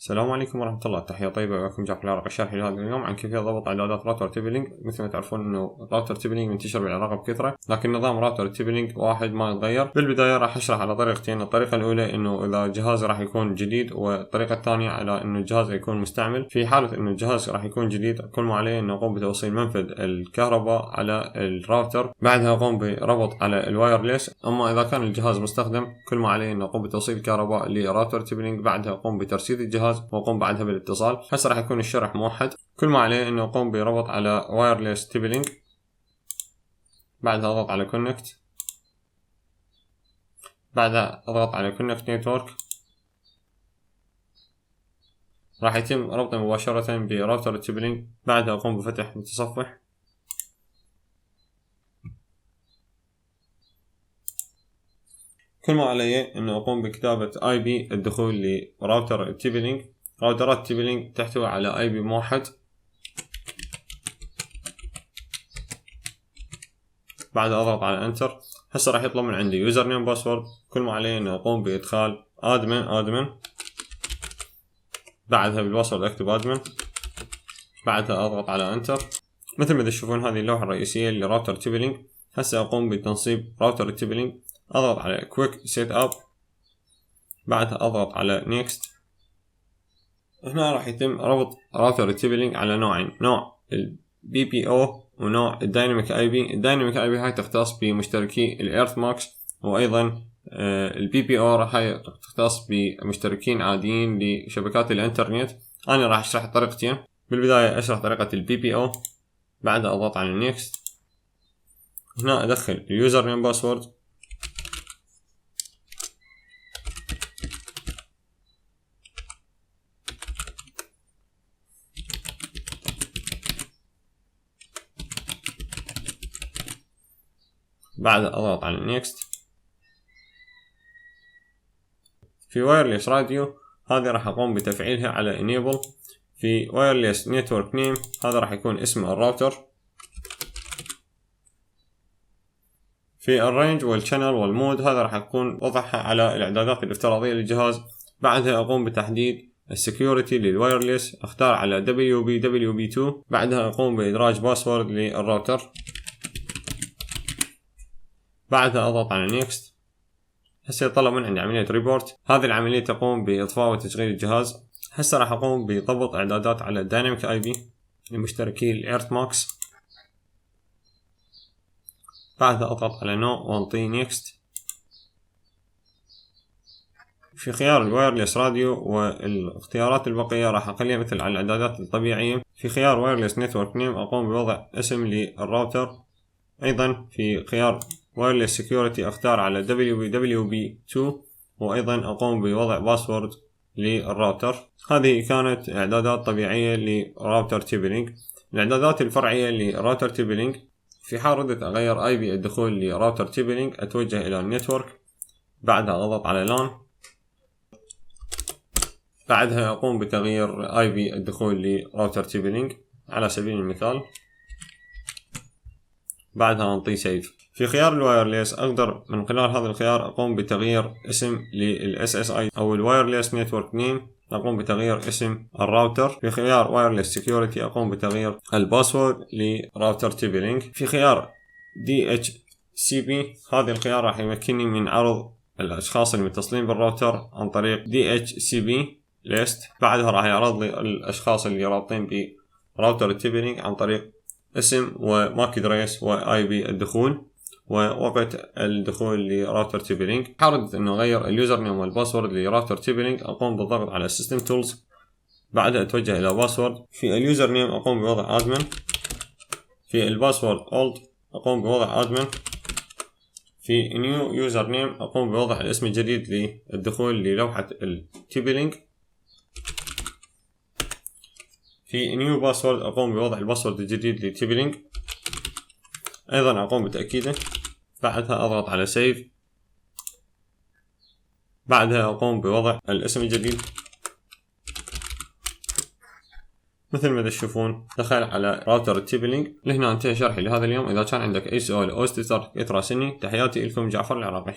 السلام عليكم ورحمة الله. تحية طيبة وياكم جعفر العراقي. الشرح لهذا اليوم عن كيفية ضبط إعدادات راوتر تي بي لينك. مثل ما تعرفون إنه راوتر تي بي لينك منتشر بالعراق بكثرة، لكن نظام راوتر تي بي لينك واحد ما يتغير. بالبداية راح أشرح على طريقتين. الطريقة الأولى إنه إذا الجهاز راح يكون جديد، والطريقة الثانية على إنه الجهاز يكون مستعمل. في حالة إنه الجهاز راح يكون جديد، كل ما عليه إنه أقوم بتوصيل منفذ الكهرباء على الراوتر، بعدها أقوم بربط على الوايرلس. أما إذا كان الجهاز مستخدم، كل ما عليه إنه أقوم بتوصيل الكهرباء لراوتر تي بي لينك، بعدها أقوم بترسيد الجهاز وأقوم بعدها بالاتصال. هسه راح يكون الشرح موحد. كل ما عليه انه اقوم بربط على وايرلس تي بي لينك، بعدها اضغط على كونكت، بعدها اضغط على كونكت نتورك. راح يتم ربطه مباشرة براوتر التي بي لينك. بعدها اقوم بفتح متصفح. كل ما علي انه اقوم بكتابة اي بي الدخول لراوتر التي بي لينك. راوترات تي بي لينك تحتوي على اي بي موحد. بعدها اضغط على انتر. هسه راح يطلب من عندي يوزر نيم باسورد. كل ما علي انه اقوم بادخال ادمن، بعدها بالباسورد اكتب ادمن، بعدها اضغط على انتر. مثل ما تشوفون هذه اللوحة الرئيسية لراوتر تي بي لينك. هسه اقوم بتنصيب راوتر تي بي لينك. اضغط على كويك سيت اب، بعدها اضغط على نيكست. هنا راح يتم ربط راوتر تي بي لينك على نوعين، نوع البي بي او ونوع الدايناميك اي بي. الدايناميك اي بي هاي تختص بمشتركي الايرث ماكس، وايضا البي بي او هاي تختص بمشتركين عاديين لشبكات الانترنت. انا راح اشرح طريقتين. بالبداية اشرح طريقة البي بي او، بعدها اضغط على نيكست. هنا ادخل اليوزر نيم باسورد، بعدها اضغط على نيكست. في وايرلس راديو هذه راح اقوم بتفعيلها على enable. في وايرلس نتورك نيم هذا راح يكون اسم الراوتر. في الرينج والشانل والمود هذا راح يكون وضعها على الاعدادات الافتراضية للجهاز. بعدها اقوم بتحديد السكيورتي للوايرلس، اختار على WB2. بعدها اقوم بادراج باسورد للراوتر، بعدها اضغط على نيكست. هسه يطلب من عندي عملية ريبورت. هذه العملية تقوم بإطفاء وتشغيل الجهاز. هسه راح أقوم بضبط إعدادات على الدايناميك اي بي لمشتركي الإيرث ماكس. بعدها أضغط على نو وانطي نيكست. في خيار الوايرلس راديو والاختيارات البقية راح أخليها مثل على الإعدادات الطبيعية. في خيار وايرلس نتورك نيم أقوم بوضع اسم للراوتر. أيضا في خيار وايرلس سكيورتي اختار على WB2، وايضا اقوم بوضع باسورد للراوتر. هذه كانت اعدادات طبيعية لراوتر تي بي لينك. الاعدادات الفرعية لراوتر تي بي لينك: في حال ردت اغير اي بي الدخول لراوتر تي بي لينك اتوجه الى النتورك، بعدها اضغط على لان، بعدها اقوم بتغيير اي بي الدخول لراوتر تي بي لينك على سبيل المثال، بعدها انطي سيف. في خيار الوايرلس اقدر من خلال هذا الخيار اقوم بتغيير اسم للاس اس اي او الوايرلس نتورك نيم، اقوم بتغيير اسم الراوتر. في خيار وايرلس سكيورتي اقوم بتغيير الباسورد لراوتر تي بي لينك. في خيار DHCP هذا الخيار راح يمكنني من عرض الاشخاص المتصلين بالراوتر عن طريق DHCP ليست. بعدها راح يعرض لي الاشخاص اللي رابطين براوتر تي بي لينك عن طريق اسم وماك ادريس واي بي الدخول ووقت الدخول لراوتر تي بي لينك. حاولت انه اغير اليوزر نيم والباسورد لراوتر تي بي لينك، اقوم بالضغط على سيستم تولز، بعدها اتوجه الى باسورد. في اليوزر نيم اقوم بوضع ادمن، في الباسورد اولد اقوم بوضع ادمن، في نيو يوزر نيم اقوم بوضع الاسم الجديد للدخول للوحة التي بي لينك. في نيو باسورد اقوم بوضع الباسورد الجديد للتي بي لينك، ايضا اقوم بتأكيده، بعدها اضغط على سيف، بعدها اقوم بوضع الاسم الجديد. مثل ما تشوفون دخل على راوتر التي بي لينك. لهنا انتهى شرحي لهذا اليوم. اذا كان عندك اي سؤال او استفسار اتراسلني. تحياتي لكم، جعفر العراقي.